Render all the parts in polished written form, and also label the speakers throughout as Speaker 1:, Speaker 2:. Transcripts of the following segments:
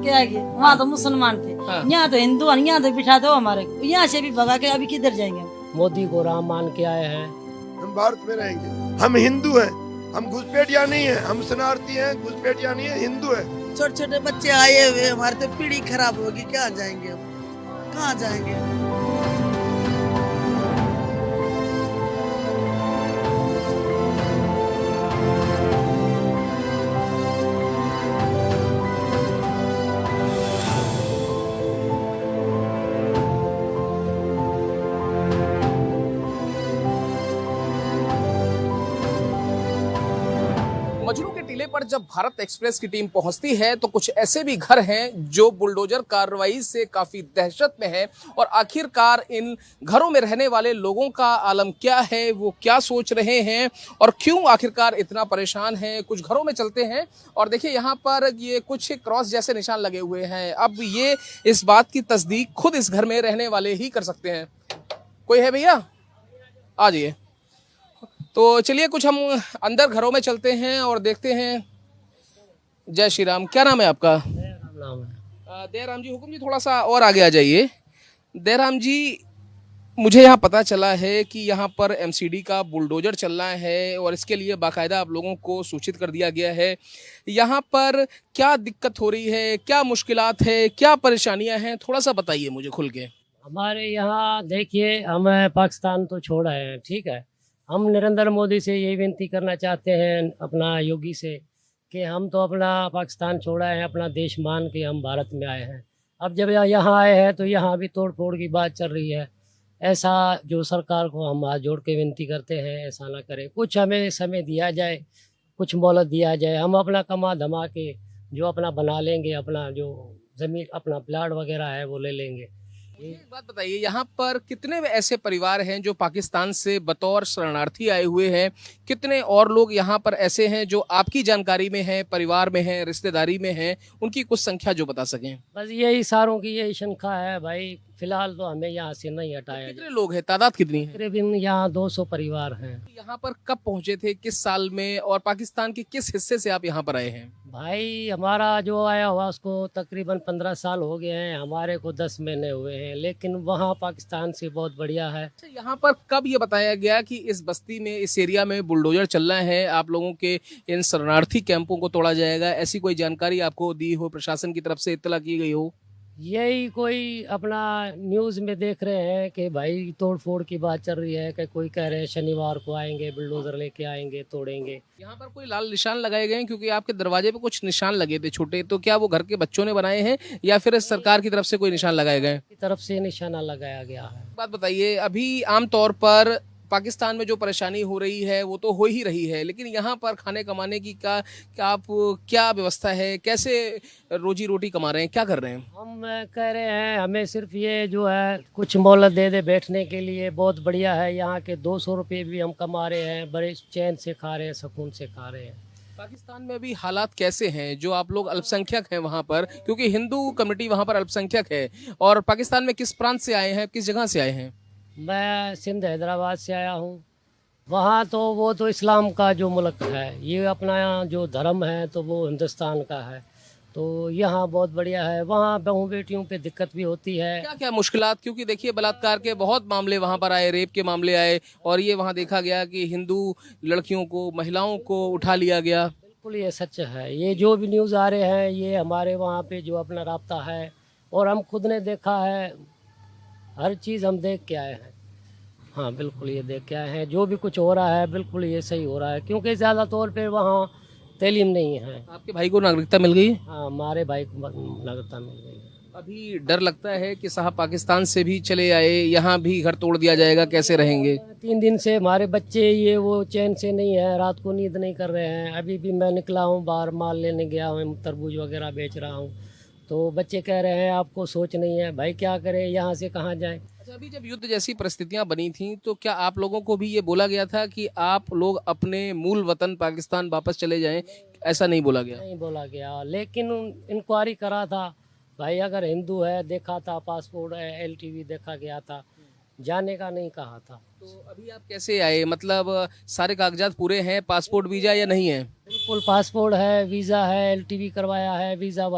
Speaker 1: के आएंगे, वहाँ तो मुसलमान थे, यहाँ तो हिंदू, यहाँ तो बिठा दो हमारे, यहाँ से भी भगा के अभी किधर जाएंगे।
Speaker 2: मोदी को राम मान के आए हैं।
Speaker 3: हम भारत में रहेंगे, हम हिंदू हैं, हम घुसपैठिया नहीं है, हम शरणार्थी हैं, घुसपैठिया नहीं है, हिंदू है।
Speaker 4: छोटे छोटे बच्चे आए हुए, हमारे तो पीढ़ी खराब होगी, क्या जाएंगे हम, कहाँ जाएंगे।
Speaker 5: मजनू के टीले पर जब भारत एक्सप्रेस की टीम पहुंचती है तो कुछ ऐसे भी घर हैं जो बुलडोजर कार्रवाई से काफी दहशत में हैं और आखिरकार इन घरों में रहने वाले लोगों का आलम क्या है, वो क्या सोच रहे हैं और क्यों आखिरकार इतना परेशान हैं। कुछ घरों में चलते हैं और देखिए यहाँ पर ये कुछ क्रॉस जैसे निशान लगे हुए हैं। अब ये इस बात की तस्दीक खुद इस घर में रहने वाले ही कर सकते हैं। कोई है भैया? आ जाइए। तो चलिए कुछ हम अंदर घरों में चलते हैं और देखते हैं। जय श्री राम। क्या नाम है आपका?
Speaker 2: नाम है
Speaker 5: दयाराम जी। हुक्म जी थोड़ा सा और आगे आ जाइए। दयाराम जी, मुझे यहाँ पता चला है कि यहाँ पर एमसीडी का बुलडोजर चल रहा है और इसके लिए बाकायदा आप लोगों को सूचित कर दिया गया है। यहाँ पर क्या दिक्कत हो रही है, क्या मुश्किलात है, क्या परेशानियाँ हैं, थोड़ा सा बताइए मुझे खुल के।
Speaker 2: हमारे यहाँ देखिए, हम पाकिस्तान तो छोड़ आए हैं, ठीक है। हम नरेंद्र मोदी से यही विनती करना चाहते हैं, अपना योगी से, कि हम तो अपना पाकिस्तान छोड़ा है, अपना देश मान के हम भारत में आए हैं। अब जब यहाँ आए हैं तो यहाँ भी तोड़ फोड़ की बात चल रही है। ऐसा जो सरकार को हम हाथ जोड़ के विनती करते हैं, ऐसा ना करें। कुछ हमें समय दिया जाए, कुछ मोहलत दिया जाए। हम अपना कमा धमा के जो अपना बना लेंगे, अपना जो ज़मीन, अपना प्लाट वगैरह है वो ले लेंगे।
Speaker 5: एक बात बताइए, यहाँ पर कितने ऐसे परिवार हैं जो पाकिस्तान से बतौर शरणार्थी आए हुए हैं? कितने और लोग यहाँ पर ऐसे हैं जो आपकी जानकारी में हैं, परिवार में हैं, रिश्तेदारी में हैं? उनकी कुछ संख्या जो बता सकें।
Speaker 2: बस यही सारों की यही शंका है भाई। फिलहाल तो हमें यहाँ से नहीं हटाया
Speaker 5: कितने लोग हैं, तादाद कितनी है?
Speaker 2: तकरीबन यहाँ 200 परिवार हैं।
Speaker 5: यहाँ पर कब पहुंचे थे, किस साल में, और पाकिस्तान के किस हिस्से से आप यहाँ पर आए हैं?
Speaker 2: भाई हमारा जो आया हुआ उसको तकरीबन 15 साल हो गए हैं, हमारे को 10 महीने हुए हैं, लेकिन वहाँ पाकिस्तान से बहुत बढ़िया है।
Speaker 5: अच्छा, यहाँ पर कब ये बताया गया कि इस बस्ती में, इस एरिया में बुलडोजर चलना है, आप लोगों के इन शरणार्थी कैंपों को तोड़ा जाएगा? ऐसी कोई जानकारी आपको दी हो, प्रशासन की तरफ से इत्तला की गई हो?
Speaker 2: यही कोई अपना न्यूज़ में देख रहे हैं कि भाई तोड़ फोड़ की बात चल रही है, कि कोई कह रहे हैं शनिवार को आएंगे, बुलडोजर लेके आएंगे, तोड़ेंगे।
Speaker 5: यहाँ पर कोई लाल निशान लगाए गए हैं? क्योंकि आपके दरवाजे पे कुछ निशान लगे थे छोटे, तो क्या वो घर के बच्चों ने बनाए हैं या फिर सरकार की तरफ से कोई निशान लगाए गए?
Speaker 2: की तरफ से निशाना लगाया गया है।
Speaker 5: बात बताइए, अभी आमतौर पर पाकिस्तान में जो परेशानी हो रही है वो तो हो ही रही है, लेकिन यहाँ पर खाने कमाने की क्या व्यवस्था है? कैसे रोजी रोटी कमा रहे हैं, क्या कर रहे हैं?
Speaker 2: हम कह रहे हैं हमें सिर्फ ये जो है कुछ मोहलत दे दे बैठने के लिए, बहुत बढ़िया है। यहाँ के 200 रुपये भी हम कमा रहे हैं, बड़े चैन से खा रहे हैं, सुकून से खा रहे हैं।
Speaker 5: पाकिस्तान में अभी हालात कैसे हैं? जो आप लोग अल्पसंख्यक हैं वहाँ पर, क्योंकि हिंदू कम्युनिटी वहाँ पर अल्पसंख्यक है, और पाकिस्तान में किस प्रांत से आए हैं, किस जगह से आए हैं?
Speaker 2: मैं सिंध हैदराबाद से आया हूँ। वहाँ तो वो तो इस्लाम का जो मुल्क है, ये अपना जो धर्म है तो वो हिंदुस्तान का है। तो यहाँ बहुत बढ़िया है। वहाँ बहू बेटियों पे दिक्कत भी होती है।
Speaker 5: क्या क्या मुश्किलात? क्योंकि देखिए बलात्कार के बहुत मामले वहाँ पर आए, रेप के मामले आए, और ये वहाँ देखा गया कि हिंदू लड़कियों को, महिलाओं को उठा लिया गया।
Speaker 2: बिल्कुल ये सच है। ये जो भी न्यूज़ आ रहे हैं ये हमारे वहाँ पे जो अपना राब्ता है, और हम खुद ने देखा है, हर चीज़ हम देख के आए हैं। हाँ बिल्कुल ये देख के आए हैं। जो भी कुछ हो रहा है बिल्कुल ये सही हो रहा है, क्योंकि ज़्यादा तौर पे वहाँ तालीम नहीं है।
Speaker 5: आपके भाई को नागरिकता मिल गई?
Speaker 2: हाँ, हमारे भाई को नागरिकता मिल गई है।
Speaker 5: अभी डर लगता है कि साहब पाकिस्तान से भी चले आए, यहाँ भी घर तोड़ दिया जाएगा, कैसे रहेंगे?
Speaker 2: 3 दिन से हमारे बच्चे ये वो चैन से नहीं है, रात को नींद नहीं कर रहे हैं। अभी भी मैं निकला हूँ बाहर, माल लेने गया हूँ, तरबूज वगैरह बेच रहा हूँ, तो बच्चे कह रहे हैं आपको सोच नहीं है। भाई क्या करें, यहाँ से कहाँ जाएं।
Speaker 5: अच्छा, अभी जब युद्ध जैसी परिस्थितियां बनी थी तो क्या आप लोगों को भी ये बोला गया था कि आप लोग अपने मूल वतन पाकिस्तान वापस चले जाएं? ऐसा नहीं बोला गया?
Speaker 2: नहीं बोला गया, लेकिन इंक्वायरी करा था भाई, अगर हिंदू है देखा था, पासपोर्ट है, LTV देखा गया था, जाने का नहीं कहा था।
Speaker 5: तो अभी आप कैसे आए? मतलब सारे कागजात पूरे हैं, पासपोर्ट वीजा या नहीं है?
Speaker 2: बिल्कुल पासपोर्ट है, वीज़ा है, LTV करवाया है, वीज़ा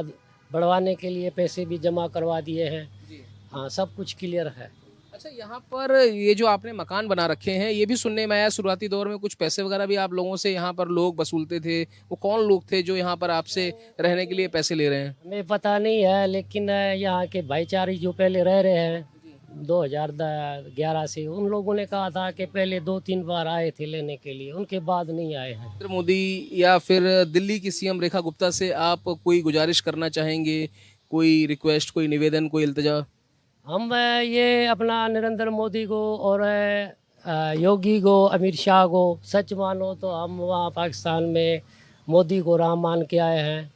Speaker 2: बढ़वाने के लिए पैसे भी जमा करवा दिए हैं।
Speaker 5: जी।
Speaker 2: हाँ, सब कुछ क्लियर है।
Speaker 5: अच्छा, यहाँ पर ये जो आपने मकान बना रखे हैं, ये भी सुनने में आया शुरुआती दौर में कुछ पैसे वगैरह भी आप लोगों से यहाँ पर लोग वसूलते थे। वो कौन लोग थे जो यहाँ पर आपसे रहने के लिए पैसे ले रहे हैं?
Speaker 2: हमें पता नहीं है, लेकिन यहाँ के भाईचारी जो पहले रह रहे हैं 2011 से, उन लोगों ने कहा था कि पहले 2-3 बार आए थे लेने के लिए, उनके बाद नहीं आए हैं।
Speaker 5: नरेंद्र मोदी या फिर दिल्ली की सीएम रेखा गुप्ता से आप कोई गुजारिश करना चाहेंगे, कोई रिक्वेस्ट, कोई निवेदन, कोई इल्तिजा?
Speaker 2: हम ये अपना नरेंद्र मोदी को और योगी को, अमित शाह को सच मानो तो हम वहाँ पाकिस्तान में मोदी को राम मान के आए हैं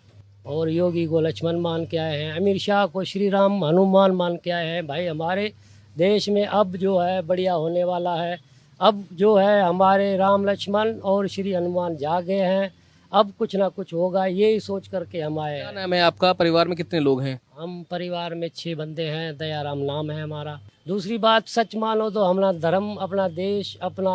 Speaker 2: और योगी को लक्ष्मण मान के आए हैं, अमित शाह को श्री राम हनुमान मान के आए हैं। भाई हमारे देश में अब जो है बढ़िया होने वाला है। अब जो है हमारे राम लक्ष्मण और श्री हनुमान जागे हैं, अब कुछ ना कुछ होगा, यही सोच करके हम आए
Speaker 5: क्या
Speaker 2: हैं।
Speaker 5: नाम है आपका? परिवार में कितने लोग हैं?
Speaker 2: हम परिवार में 6 बंदे हैं, दयाराम नाम है हमारा। दूसरी बात, सच मानो तो हमारा धर्म, अपना देश, अपना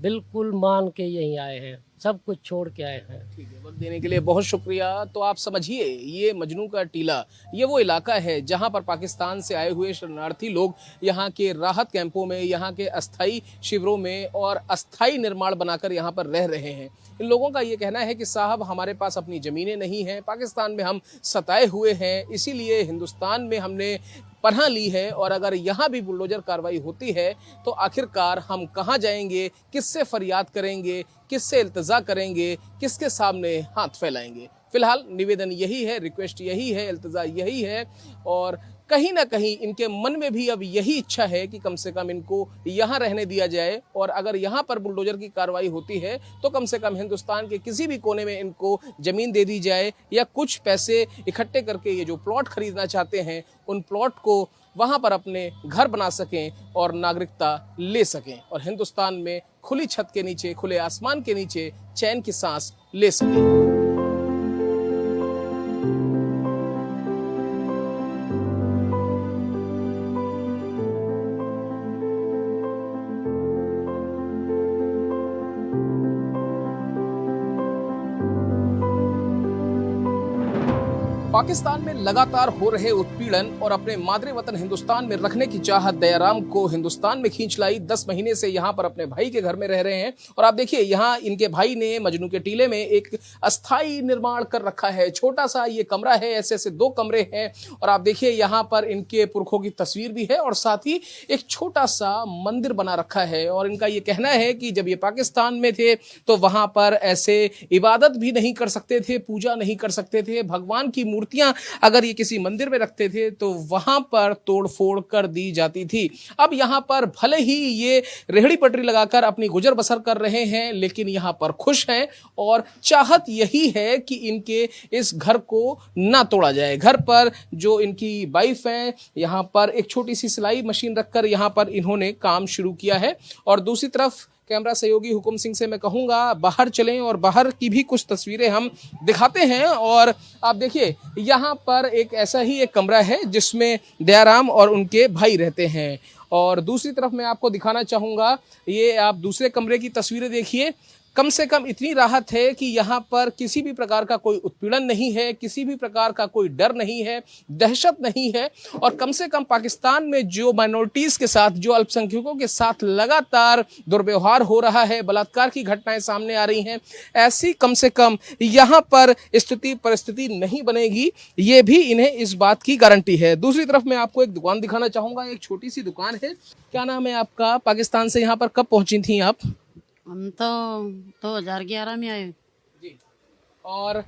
Speaker 2: बिल्कुल मान के यहीं आए हैं, सब कुछ छोड़ के आए हैं।
Speaker 5: ठीक है, वक्त देने के लिए बहुत शुक्रिया। तो आप समझिए, ये मजनू का टीला, ये वो इलाका है जहां पर पाकिस्तान से आए हुए शरणार्थी लोग यहाँ के राहत कैंपों में, यहाँ के अस्थाई शिविरों में और अस्थाई निर्माण बनाकर यहाँ पर रह रहे हैं। इन लोगों का ये कहना है कि साहब हमारे पास अपनी ज़मीनें नहीं हैं, पाकिस्तान में हम सताए हुए हैं, इसीलिए हिंदुस्तान में हमने पनाह ली है और अगर यहाँ भी बुलडोजर कार्रवाई होती है तो आखिरकार हम कहाँ जाएंगे, किससे फरियाद करेंगे, किससे इल्तिजा करेंगे, किसके सामने हाथ फैलाएंगे। फिलहाल निवेदन यही है, रिक्वेस्ट यही है, इल्तिजा यही है और कहीं ना कहीं इनके मन में भी अब यही इच्छा है कि कम से कम इनको यहाँ रहने दिया जाए और अगर यहाँ पर बुलडोजर की कार्रवाई होती है तो कम से कम हिंदुस्तान के किसी भी कोने में इनको ज़मीन दे दी जाए या कुछ पैसे इकट्ठे करके ये जो प्लॉट खरीदना चाहते हैं उन प्लॉट को वहाँ पर अपने घर बना सकें और नागरिकता ले सकें और हिंदुस्तान में खुली छत के नीचे, खुले आसमान के नीचे चैन की सांस ले सकें। पाकिस्तान में लगातार हो रहे उत्पीड़न और अपने मादरे वतन हिंदुस्तान में रखने की चाहत दयाराम को हिंदुस्तान में खींच लाई। 10 महीने से यहाँ पर अपने भाई के घर में रह रहे हैं और आप देखिए यहाँ इनके भाई ने मजनू के टीले में एक अस्थाई निर्माण कर रखा है। छोटा सा ये कमरा है, ऐसे 2 कमरे हैं और आप देखिए यहाँ पर इनके पुरखों की तस्वीर भी है और साथ ही एक छोटा सा मंदिर बना रखा है और इनका ये कहना है कि जब ये पाकिस्तान में थे तो वहां पर ऐसे इबादत भी नहीं कर सकते थे, पूजा नहीं कर सकते थे, भगवान की मूर्तियां अगर ये किसी मंदिर में रखते थे तो वहां पर तोड़फोड़ कर दी जाती थी। अब यहां पर भले ही ये रेहड़ी पटरी लगाकर अपनी गुजर बसर कर रहे हैं लेकिन यहां पर खुश हैं और चाहत यही है कि इनके इस घर को ना तोड़ा जाए। घर पर जो इनकी वाइफ हैं, यहां पर एक छोटी सी सिलाई मशीन रखकर यहां पर इन्होंने काम शुरू किया है और दूसरी तरफ कैमरा सहयोगी हुकुम सिंह से मैं कहूंगा बाहर चलें और बाहर की भी कुछ तस्वीरें हम दिखाते हैं। और आप देखिए यहाँ पर ऐसा ही एक कमरा है जिसमें दयाराम और उनके भाई रहते हैं और दूसरी तरफ मैं आपको दिखाना चाहूँगा, ये आप दूसरे कमरे की तस्वीरें देखिए। कम से कम इतनी राहत है कि यहाँ पर किसी भी प्रकार का कोई उत्पीड़न नहीं है, किसी भी प्रकार का कोई डर नहीं है, दहशत नहीं है और कम से कम पाकिस्तान में जो माइनॉरिटीज़ के साथ, जो अल्पसंख्यकों के साथ लगातार दुर्व्यवहार हो रहा है, बलात्कार की घटनाएं सामने आ रही हैं, ऐसी कम से कम यहाँ पर स्थिति परिस्थिति नहीं बनेगी, ये भी इन्हें इस बात की गारंटी है। दूसरी तरफ मैं आपको एक दुकान दिखाना चाहूँगा, एक छोटी सी दुकान है। क्या नाम है आपका? पाकिस्तान से यहाँ पर कब पहुँची थी आप?
Speaker 1: हम तो 2011 में आए।
Speaker 5: जी। और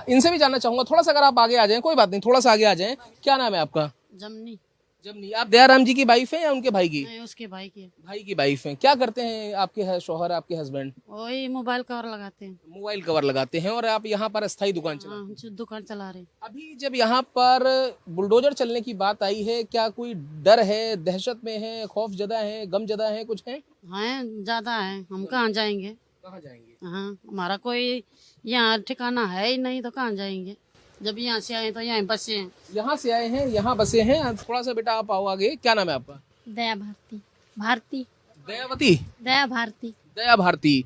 Speaker 5: इनसे भी जानना चाहूंगा थोड़ा सा, अगर आप आगे आ जाएं, कोई बात नहीं, थोड़ा सा आगे आ जाएं। क्या नाम है आपका?
Speaker 1: जमनी।
Speaker 5: जमनी। आप दयाराम जी की वाइफ हैं या उनके भाई की?
Speaker 1: नहीं, उसके भाई की।
Speaker 5: भाई की वाइफ हैं। क्या करते हैं आपके शौहर, आपके हस्बैंड?
Speaker 1: वही मोबाइल कवर लगाते हैं।
Speaker 5: मोबाइल कवर लगाते हैं और आप यहाँ पर अस्थायी दुकान चला?
Speaker 1: हाँ, जो दुकान चला रहे।
Speaker 5: अभी जब यहाँ पर बुलडोजर चलने की बात आई है, क्या कोई डर है, दहशत में है, खौफ ज़दा है, गम ज़दा है, कुछ है?
Speaker 1: हाँ, ज्यादा है। हम कहाँ जाएंगे?
Speaker 5: कहाँ जाएंगे?
Speaker 1: हाँ, हमारा कोई यहाँ ठिकाना है ही नहीं तो कहाँ जाएंगे? जब यहाँ से आए तो यहाँ बसे हैं।
Speaker 5: यहाँ से आए हैं, यहाँ बसे हैं। थोड़ा सा बेटा आप आओ आगे। क्या नाम है आपका?
Speaker 6: दया भारती। भारती।
Speaker 5: दयावती।
Speaker 6: दया भारती।
Speaker 5: दया भारती।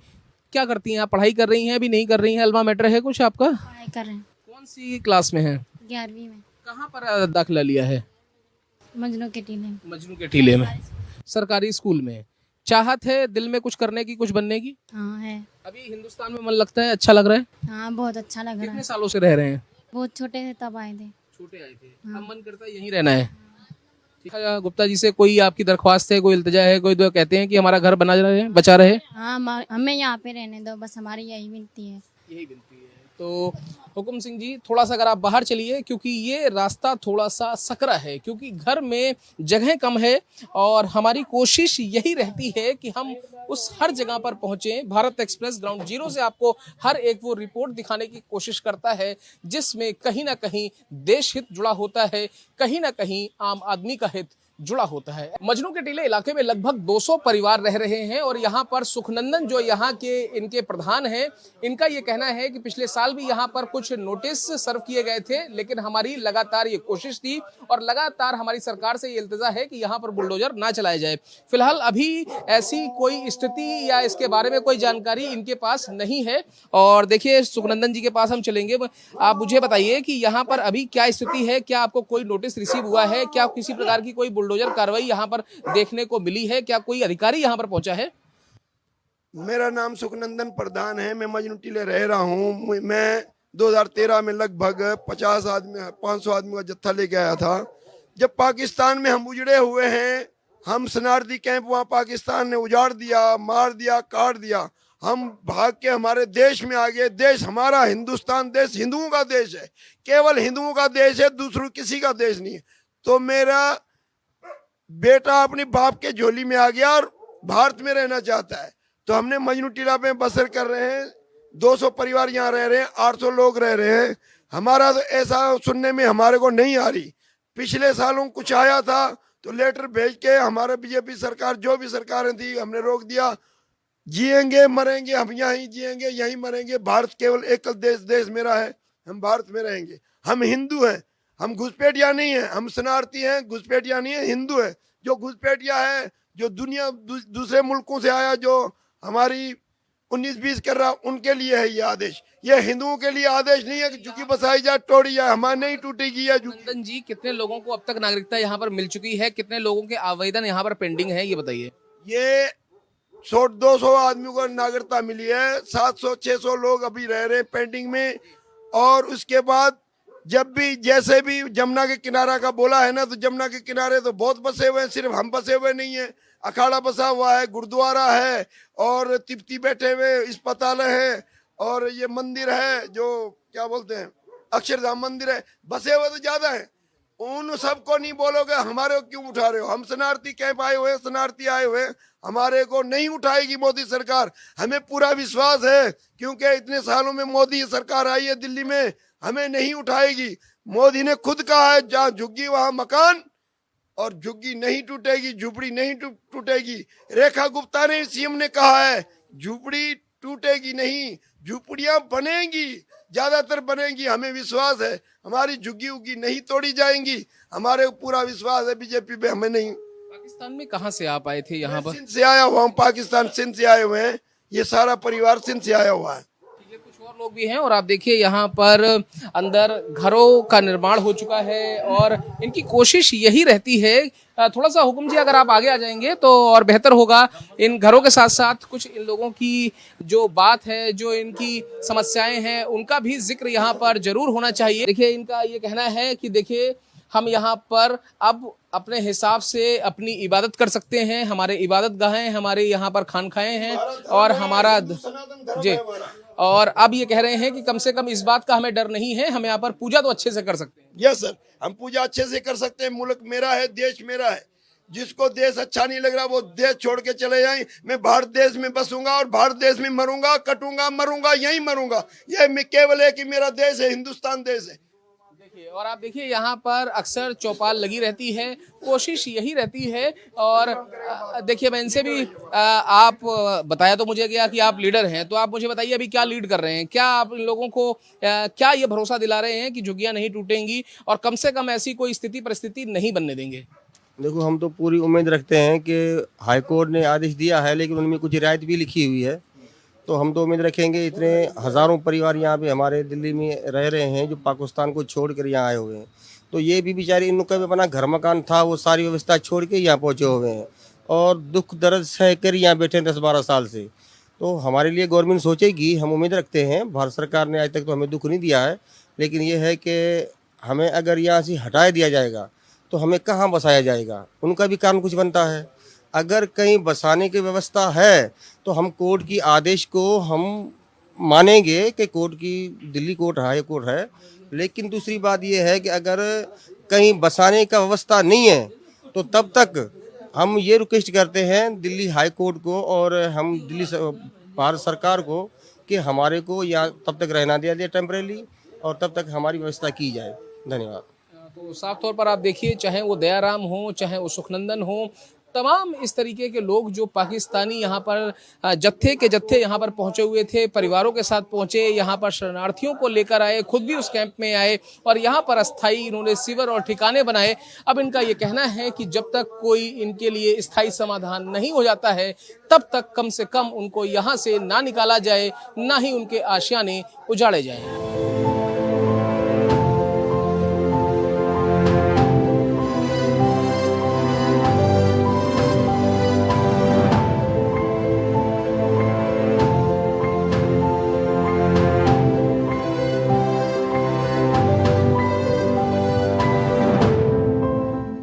Speaker 5: क्या करती हैं आप? पढ़ाई कर रही हैं, अभी नहीं कर रही हैं? अल्मा मैटर है कुछ आपका?
Speaker 6: पढ़ाई कर रहे हैं।
Speaker 5: कौन सी क्लास में है?
Speaker 6: 11वीं में।
Speaker 5: कहाँ पर दाखिला लिया है?
Speaker 6: मजनू के टीले में।
Speaker 5: मजनू के टीले में, सरकारी स्कूल में। चाहत है दिल में कुछ करने की, कुछ बनने की?
Speaker 6: हाँ है।
Speaker 5: अभी हिंदुस्तान में मन लगता है, अच्छा लग रहा है?
Speaker 6: हाँ बहुत अच्छा लग रहा
Speaker 5: कितने
Speaker 6: है।
Speaker 5: सालों से रह रहे हैं?
Speaker 6: बहुत छोटे थे तब आए थे।
Speaker 5: छोटे आए थे,
Speaker 6: हाँ।
Speaker 5: अब मन करता है यहीं रहना है। ठीक है, गुप्ता जी से कोई आपकी दरख्वास्त है, कोई इल्तिजा है, कोई तो कहते हैं कि हमारा घर बना रहे, बचा रहे?
Speaker 6: हाँ हमें यहाँ पे रहने दो, बस हमारी यही विनती है।
Speaker 5: यही बिनती है। तो हुकुम सिंह जी, थोड़ा सा अगर आप बाहर चलिए, क्योंकि ये रास्ता थोड़ा सा सकरा है, क्योंकि घर में जगह कम है और हमारी कोशिश यही रहती है कि हम उस हर जगह पर पहुंचे। भारत एक्सप्रेस ग्राउंड जीरो से आपको हर एक वो रिपोर्ट दिखाने की कोशिश करता है जिसमें कहीं ना कहीं देश हित जुड़ा होता है, कहीं ना कहीं आम आदमी का हित जुड़ा होता है। मजनू के टीले इलाके में लगभग 200 परिवार रह रहे हैं और यहाँ पर सुखनंदन जो यहाँ के इनके प्रधान हैं, इनका ये कहना है कि पिछले साल भी यहाँ पर कुछ नोटिस सर्व किए गए थे, लेकिन हमारी लगातार ये कोशिश थी और लगातार हमारी सरकार से ये इल्तिजा है कि यहाँ पर बुलडोजर ना चलाया जाए। फिलहाल अभी ऐसी कोई स्थिति या इसके बारे में कोई जानकारी इनके पास नहीं है। और देखिए, सुखनंदन जी के पास हम चलेंगे। आप मुझे बताइए कि यहाँ पर अभी क्या स्थिति है, क्या आपको कोई नोटिस रिसीव हुआ है, क्या किसी प्रकार की कोई बुलडोजर कार्रवाई यहाँ पर देखने को मिली है, क्या कोई अधिकारी यहाँ पर पहुंचा है?
Speaker 3: मेरा नाम सुखनंदन प्रधान है, मैं मजनू टीले रह रहा हूँ। मैं 2013 में लगभग 500 आदमी का जत्था लेके आया था। जब पाकिस्तान में हम उजड़े हुए हैं, हम शरणार्थी कैंप वहाँ पाकिस्तान ने उजाड़ दिया, मार दिया, काट दिया, हम भाग के हमारे देश में आ गए। देश हमारा हिंदुस्तान देश हिंदुओं का देश है, केवल हिंदुओं का देश है, दूसरों किसी का देश नहीं है। तो मेरा बेटा अपने बाप के झोली में आ गया और भारत में रहना चाहता है, तो हमने मजनू टीला में बसर कर रहे हैं। 200 परिवार यहाँ रह रहे हैं, 800 लोग रह रहे हैं। हमारा तो ऐसा सुनने में हमारे को नहीं आ रही। पिछले सालों कुछ आया था तो लेटर भेज के हमारे बीजेपी सरकार, जो भी सरकारें थी, हमने रोक दिया। जिएंगे मरेंगे हम यहीं जिएंगे यहीं मरेंगे। भारत केवल एकल देश, देश मेरा है, हम भारत में रहेंगे। हम हिंदू हैं, हम घुसपैठिया नहीं है, हम शरणार्थी हैं, घुसपैठिया नहीं है, हिंदू है। जो घुसपैठिया है, जो दुनिया दूसरे मुल्कों से आया, जो हमारी 19-20 कर रहा, उनके लिए है ये आदेश। ये हिंदुओं के लिए आदेश नहीं है कि झुकी बसाई जाए, तोड़ी जाए, हमारे नहीं टूटेगी।
Speaker 5: नंदन जी, कितने लोगों को अब तक नागरिकता यहाँ पर मिल चुकी है, कितने लोगों के आवेदन यहाँ पर पेंडिंग है, ये बताइए।
Speaker 3: ये 200 आदमियों को नागरिकता मिली है, 700-600 लोग अभी रह रहे हैं पेंडिंग में। और उसके बाद जब भी जैसे भी जमुना के किनारा का बोला है ना, तो जमुना के किनारे तो बहुत बसे हुए हैं, सिर्फ हम बसे हुए नहीं है। अखाड़ा बसा हुआ है, गुरुद्वारा है और तिब्बती बैठे हुए अस्पताल है और ये मंदिर है जो क्या बोलते हैं, अक्षरधाम मंदिर है। बसे हुए तो ज्यादा है, उन सबको नहीं बोलोगे, हमारे को क्यों उठा रहे हो? हम शरणार्थी कैंप आए हुए, शरणार्थी आए हुए, हमारे को नहीं उठाएगी मोदी सरकार। हमें पूरा विश्वास है, क्योंकि इतने सालों में मोदी सरकार आई है दिल्ली में, हमें नहीं उठाएगी। मोदी ने खुद कहा है, जहाँ झुग्गी वहां मकान, और झुग्गी नहीं टूटेगी, झुपड़ी नहीं टूटेगी। रेखा गुप्ता ने, सीएम ने कहा है, झुपड़ी टूटेगी नहीं, झुपड़ियां बनेंगी, ज्यादातर बनेंगी। हमें विश्वास है, हमारी झुग्गी उग्गी नहीं तोड़ी जाएंगी। हमारे को पूरा विश्वास है बीजेपी पे, हमें नहीं।
Speaker 5: पाकिस्तान में कहाँ से आप आए थे यहाँ पर?
Speaker 3: सिंध से आया हुआ हूँ, पाकिस्तान सिंध से आए हुए हैं, ये सारा परिवार सिंध से आया हुआ है।
Speaker 5: कुछ और लोग भी हैं और आप देखिए यहाँ पर अंदर घरों का निर्माण हो चुका है और इनकी कोशिश यही रहती है। थोड़ा सा हुकुम जी अगर आप आगे आ जाएंगे तो और बेहतर होगा। इन घरों के साथ साथ कुछ इन लोगों की जो बात है, जो इनकी समस्याएं हैं, उनका भी जिक्र यहाँ पर जरूर होना चाहिए। देखिए, इनका ये कहना है कि देखिए, हम यहाँ पर अब अपने हिसाब से अपनी इबादत कर सकते हैं, हमारे इबादत गाहें, हमारे यहाँ पर खानखाएं हैं और हमारा जी। और अब ये कह रहे हैं कि कम से कम इस बात का हमें डर नहीं है, हम यहाँ पर पूजा तो अच्छे से कर सकते हैं।
Speaker 3: यस सर, हम पूजा अच्छे से कर सकते हैं। मुल्क मेरा है, देश मेरा है। जिसको देश अच्छा नहीं लग रहा वो देश छोड़ के चले जाए। मैं भारत देश में बसूंगा और भारत देश में मरूंगा, कटूंगा, मरूंगा, यहीं मरूंगा। ये केवल है कि मेरा देश है, हिंदुस्तान देश है।
Speaker 5: और आप देखिए यहाँ पर अक्सर चौपाल लगी रहती है, कोशिश यही रहती है। और देखिए, मैं इनसे भी आप बताया तो मुझे गया कि आप लीडर हैं, तो आप मुझे बताइए अभी क्या लीड कर रहे हैं, क्या आप इन लोगों को क्या ये भरोसा दिला रहे हैं कि झुग्गियां नहीं टूटेंगी और कम से कम ऐसी कोई स्थिति परिस्थिति नहीं बनने देंगे?
Speaker 7: देखो, हम तो पूरी उम्मीद रखते हैं कि हाईकोर्ट ने आदेश दिया है, लेकिन उनमें कुछ रियायत भी लिखी हुई है, तो हम तो उम्मीद रखेंगे। इतने हज़ारों परिवार यहाँ पे हमारे दिल्ली में रह रहे हैं जो पाकिस्तान को छोड़ कर यहाँ आए हुए हैं, तो ये भी बेचारे इन लोग का भी अपना घर मकान था, वो सारी व्यवस्था छोड़ के यहाँ पहुँचे हुए हैं और दुख दर्द सह कर यहाँ बैठे 10-12 साल से। तो हमारे लिए गवर्नमेंट सोचेगी, हम उम्मीद रखते हैं। भारत सरकार ने आज तक तो हमें दुख नहीं दिया है, लेकिन ये है कि हमें अगर यहाँ से हटा दिया जाएगा तो हमें कहाँ बसाया जाएगा, उनका भी कारण कुछ बनता है। अगर कहीं बसाने की व्यवस्था है तो हम कोर्ट की आदेश को हम मानेंगे कि कोर्ट की दिल्ली कोर्ट हाई कोर्ट है, लेकिन दूसरी बात ये है कि अगर कहीं बसाने का व्यवस्था नहीं है तो तब तक हम ये रिक्वेस्ट करते हैं दिल्ली हाई कोर्ट को और हम दिल्ली भारत सरकार को कि हमारे को यहाँ तब तक रहना दिया जाए टेम्परेली और तब तक हमारी व्यवस्था की जाए। धन्यवाद।
Speaker 5: तो साफ तौर पर आप देखिए, चाहे वो दयाराम हो, चाहे वो सुखनंदन हो, तमाम इस तरीके के लोग जो पाकिस्तानी यहाँ पर जत्थे के जत्थे यहाँ पर पहुंचे हुए थे, परिवारों के साथ पहुंचे, यहाँ पर शरणार्थियों को लेकर आए, खुद भी उस कैंप में आए और यहाँ पर अस्थाई इन्होंने शिविर और ठिकाने बनाए। अब इनका ये कहना है कि जब तक कोई इनके लिए स्थायी समाधान नहीं हो जाता है तब तक कम से कम उनको यहाँ से ना निकाला जाए, ना ही उनके आशियाने उजाड़े जाएं।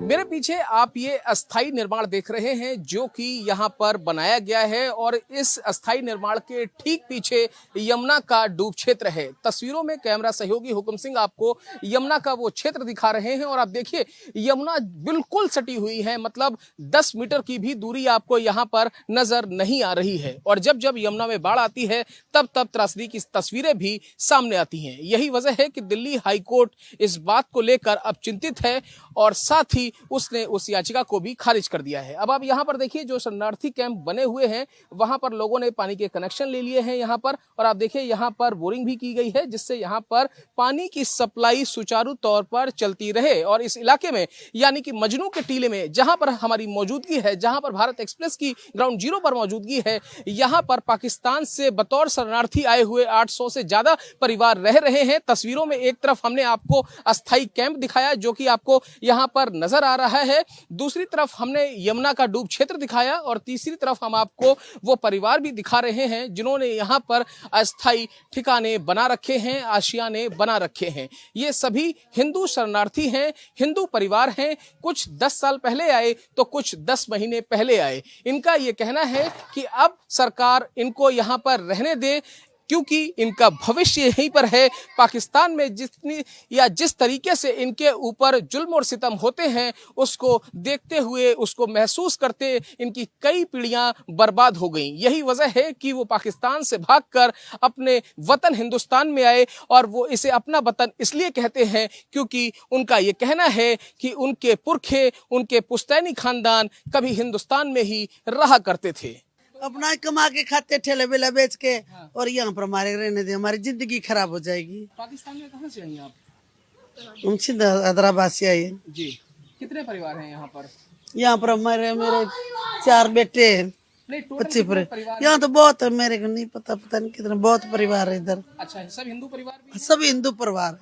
Speaker 5: मेरे पीछे आप ये अस्थाई निर्माण देख रहे हैं जो कि यहाँ पर बनाया गया है और इस अस्थाई निर्माण के ठीक पीछे यमुना का डूब क्षेत्र है। तस्वीरों में कैमरा सहयोगी हुक्म सिंह आपको यमुना का वो क्षेत्र दिखा रहे हैं और आप देखिए यमुना बिल्कुल सटी हुई है, मतलब 10 मीटर की भी दूरी आपको यहाँ पर नजर नहीं आ रही है। और जब जब यमुना में बाढ़ आती है तब तब त्रासदी की तस्वीरें भी सामने आती हैं। यही वजह है कि दिल्ली हाई कोर्ट इस बात को लेकर अब चिंतित है और साथ ही उसने उस याचिका को भी खारिज कर दिया है। अब आप यहाँ पर देखिए जो शरणार्थी कैंप बने हुए हैं वहां पर लोगों ने पानी के कनेक्शन ले लिए हैं यहाँ पर, और आप देखिए यहाँ पर बोरिंग भी की गई है जिससे यहाँ पर पानी की सप्लाई सुचारू तौर पर चलती रहे। और इस इलाके में यानी कि मजनू के टीले में जहां पर हमारी मौजूदगी है, जहां पर भारत एक्सप्रेस की ग्राउंड जीरो पर मौजूदगी है, यहाँ पर पाकिस्तान से बतौर शरणार्थी आए हुए 800 से ज्यादा परिवार रह रहे हैं। तस्वीरों में एक तरफ हमने आपको अस्थाई कैंप दिखाया जो कि आपको यहाँ पर नजर आ रहा है, दूसरी तरफ हमने यमुना का डूब क्षेत्र दिखाया और तीसरी तरफ हम आपको वो परिवार भी दिखा रहे हैं जिन्होंने यहाँ पर अस्थाई ठिकाने बना रखे हैं, आशियाने बना रखे हैं। ये सभी हिंदू शरणार्थी हैं, हिंदू परिवार हैं। कुछ 10 साल पहले आए तो कुछ 10 महीने पहले आए। इनका ये कहना है कि अब सरकार इनको यहाँ पर रहने दे क्योंकि इनका भविष्य यहीं पर है। पाकिस्तान में जितनी या जिस तरीके से इनके ऊपर जुल्म और सितम होते हैं उसको देखते हुए, उसको महसूस करते इनकी कई पीढ़ियां बर्बाद हो गईं। यही वजह है कि वो पाकिस्तान से भागकर अपने वतन हिंदुस्तान में आए और वो इसे अपना वतन इसलिए कहते हैं क्योंकि उनका ये कहना है कि उनके पुरखे, उनके पुश्तैनी खानदान कभी हिंदुस्तान में ही रहा करते थे।
Speaker 4: अपना कमा के खाते ठेले बेला बेच के और यहाँ पर हमारे रहने दे, हमारी जिंदगी खराब हो जाएगी।
Speaker 5: पाकिस्तान में कहाँ से आई आप?
Speaker 4: हम सीधा हैदराबाद से आए
Speaker 5: जी। कितने परिवार हैं यहाँ पर?
Speaker 4: यहाँ पर मेरे 4 बेटे हैं,
Speaker 5: नहीं, टोटल
Speaker 4: 25
Speaker 5: कितने परिवार?
Speaker 4: यहाँ तो बहुत है, मेरे को नहीं पता नहीं कितने, बहुत परिवार है इधर।
Speaker 5: अच्छा, सब हिंदू परिवार भी?
Speaker 4: सब हिंदू परिवार,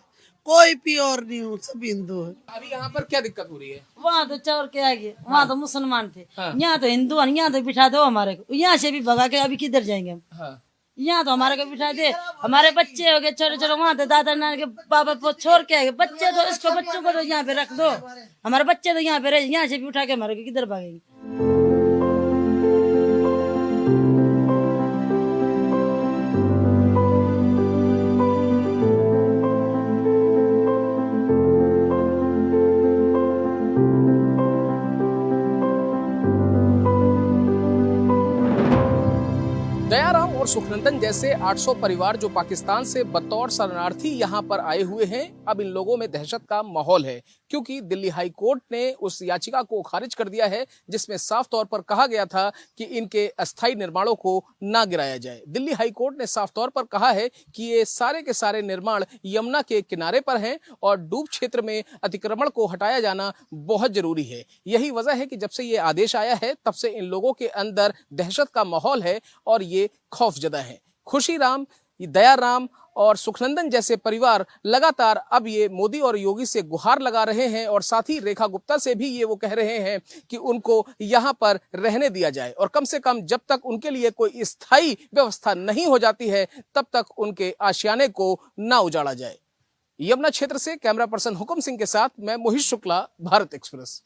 Speaker 4: कोई प्योर नहीं हूँ, सब हिंदू है।
Speaker 5: अभी यहाँ पर क्या दिक्कत हो रही है?
Speaker 1: वहाँ तो चौर के आगे, वहाँ तो मुसलमान थे, यहाँ तो हिंदू, यहाँ तो बिठा दो हमारे को, यहाँ से भी भगा के अभी किधर जाएंगे हम? यहाँ तो हमारे को बिठा दे, हमारे बच्चे हो गए छोटे छोटे, वहाँ तो दादा नाना के पापा को छोड़ के आए, बच्चे तो इसको बच्चों को तो यहाँ पे रख दो, हमारे बच्चे तो यहाँ पे रहे, यहाँ से भी उठा के हमारे को किधर भागेंगे?
Speaker 5: दयाराम और सुखनंदन जैसे 800 परिवार जो पाकिस्तान से बतौर शरणार्थी यहाँ पर आए हुए हैं, अब इन लोगों में दहशत का माहौल है क्योंकि दिल्ली हाई कोर्ट ने उस याचिका को खारिज कर दिया है जिसमें साफ तौर पर कहा गया था कि इनके अस्थायी निर्माणों को ना गिराया जाए। दिल्ली हाई कोर्ट ने साफ तौर पर कहा है कि ये सारे के सारे निर्माण यमुना के किनारे पर हैं और डूब क्षेत्र में अतिक्रमण को हटाया जाना बहुत जरूरी है। यही वजह है कि जब से ये आदेश आया है तब से इन लोगों के अंदर दहशत का माहौल है और ये खौफजदा है। खुशीराम, दयाराम और सुखनंदन जैसे परिवार लगातार अब ये मोदी और योगी से गुहार लगा रहे हैं और साथ ही रेखा गुप्ता से भी ये वो कह रहे हैं कि उनको यहाँ पर रहने दिया जाए और कम से कम जब तक उनके लिए कोई स्थायी व्यवस्था नहीं हो जाती है तब तक उनके आशियाने को ना उजाड़ा जाए। यमुना क्षेत्र से कैमरा पर्सन हुकुम सिंह के साथ मैं मोहित शुक्ला, भारत एक्सप्रेस।